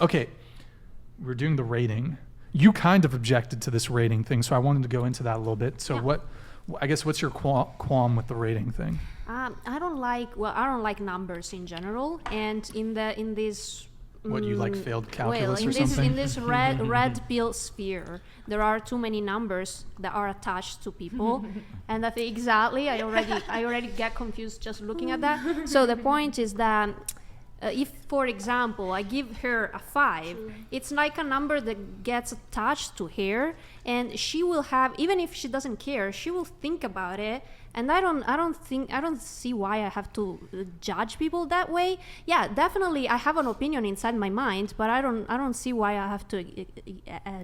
Okay, we're doing the rating. You kind of objected to this rating thing, so I wanted to go into that a little bit. So what's your qualm with the rating thing? I don't like numbers in general, and in this. What, you like failed calculus or this, something? In this red pill sphere, there are too many numbers that are attached to people, and I think exactly. I already get confused just looking at that. So the point is that if, for example, I give her a 5, it's like a number that gets attached to her, and she will have, even if she doesn't care, she will think about it. And I don't see why I have to judge people that way. Yeah, definitely I have an opinion inside my mind, but I don't see why I have to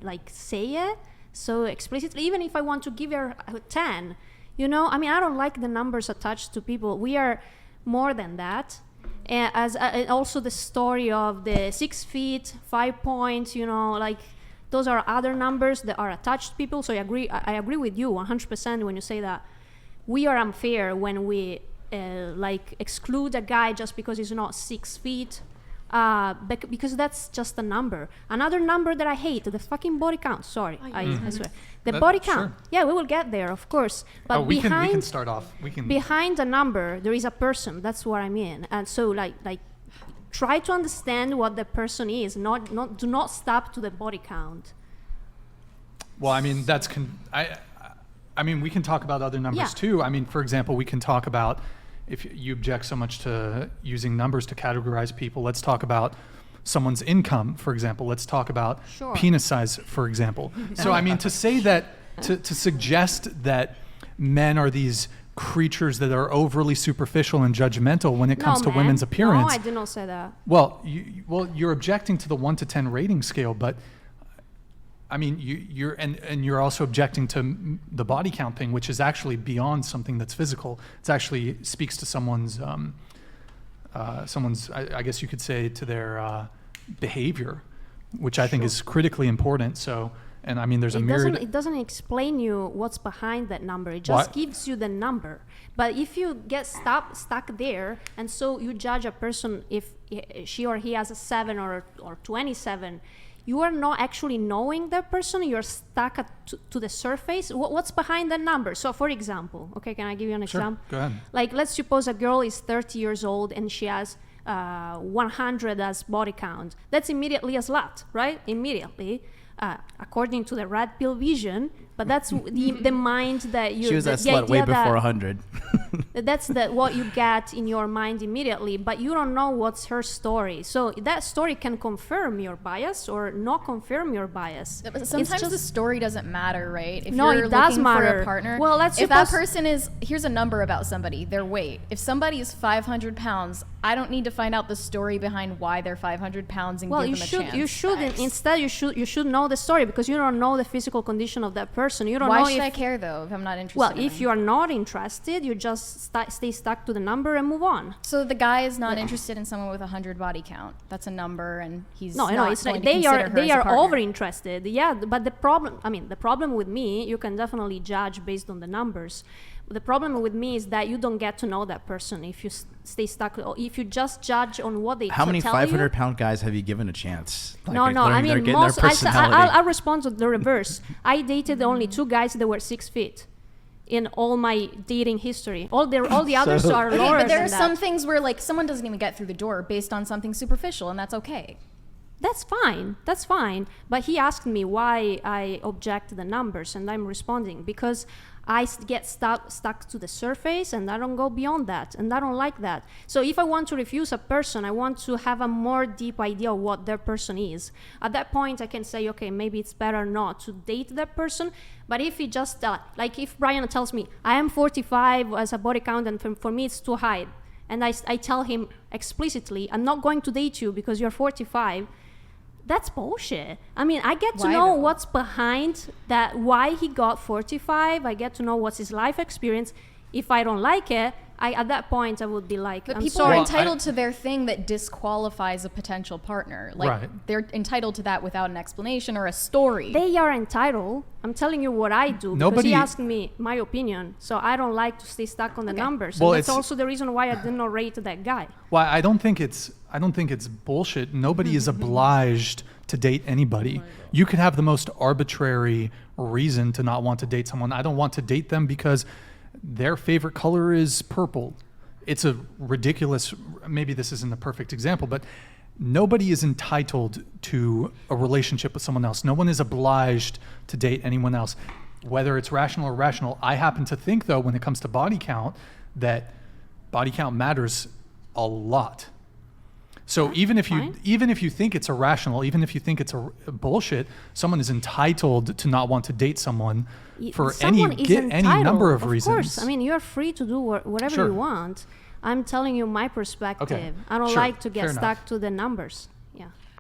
like say it so explicitly. Even if I want to give her a 10, I mean, I don't like the numbers attached to people. We are more than that. As also the story of the 6 feet, 5 points, like those are other numbers that are attached to people. So I agree with you 100% when you say that. We are unfair when we exclude a guy just because he's not 6 feet, because that's just a number. Another number that I hate, the fucking body count. Sorry, I swear. The body count. Sure. Yeah, we will get there, of course. But we can start off. Behind a number, there is a person. That's what I mean. And so, try to understand what the person is. Do not stop to the body count. Well, I mean, I mean, we can talk about other numbers too. I mean, for example, we can talk about, if you object so much to using numbers to categorize people, let's talk about someone's income, for example. Let's talk about penis size, for example. So, I mean, to say that, to suggest that men are these creatures that are overly superficial and judgmental when it comes to women's appearance. No, I did not say that. Well, you're objecting to the 1 to 10 rating scale, but I mean, you're also objecting to the body count thing, which is actually beyond something that's physical. It actually speaks to someone's, I guess you could say, to their behavior, which I think is critically important. So, and I mean, there's a myriad. It doesn't explain you what's behind that number. It just gives you the number. But if you get stuck there, and so you judge a person if she or he has a 7 or 27. You are not actually knowing that person. You're stuck to the surface. What's behind that number? So, for example, can I give you an example? Go ahead. Like, let's suppose a girl is 30 years old and she has 100 as body count. That's immediately a slut, right? Immediately, according to the red pill vision. But that's the mind that you. She was a slut way before 100. That's what you get in your mind immediately, but you don't know what's her story. So that story can confirm your bias or not confirm your bias. But sometimes the story doesn't matter, right? If no, you're it does looking matter. For a partner, well, if that person is, here's a number about somebody, their weight. If somebody is 500 pounds, I don't need to find out the story behind why they're 500 pounds and give them a chance. You shouldn't. Instead, you should know the story because you don't know the physical condition of that person. You don't Why know should I care though if I'm not interested? Well, if you are not interested, you just stay stuck to the number and move on. So the guy is not interested in someone with 100 body count. That's a number, and he's no. It's like they are over interested. Yeah, but the problem with me, you can definitely judge based on the numbers. The problem with me is that you don't get to know that person if you stay stuck. If you just judge on what they tell you. How many 500-pound guys have you given a chance? No. I mean, I'll respond to the reverse. I dated only 2 guys that were 6 feet in all my dating history. All the others are lower. But there are some things where like someone doesn't even get through the door based on something superficial, and that's okay. That's fine. But he asked me why I object to the numbers, and I'm responding because I get stuck to the surface and I don't go beyond that, and I don't like that. So if I want to refuse a person, I want to have a more deep idea of what their person is. At that point, I can say, okay, maybe it's better not to date that person. But if he just, like if Brian tells me, I am 45 as a body count and for me it's too high, and I tell him explicitly, I'm not going to date you because you're 45, that's bullshit. I mean, I get to know what's behind that, why he got 45. I get to know what's his life experience. If I don't like it, At that point, I would be like, But I'm people sorry. are entitled to their thing that disqualifies a potential partner. Like Right. they're entitled to that without an explanation or a story. They are entitled. I'm telling you what I do because Nobody- he asked me my opinion. So I don't like to stay stuck on the numbers. Well, and that's it's- also the reason why I did not rate that guy. Well, I don't think it's bullshit. Nobody is obliged to date anybody. You could have the most arbitrary reason to not want to date someone. I don't want to date them because their favorite color is purple. It's a ridiculous, maybe this isn't a perfect example, but nobody is entitled to a relationship with someone else. No one is obliged to date anyone else, whether it's rational or irrational. I happen to think, though, when it comes to body count, that body count matters a lot. So even if you think it's irrational, even if you think it's a bullshit, someone is entitled to not want to date someone for Someone is any number of entitled, reasons. Of course. I mean, you're free to do whatever Sure. you want. I'm telling you my perspective. I don't Sure. like to get Fair stuck enough. to the numbers.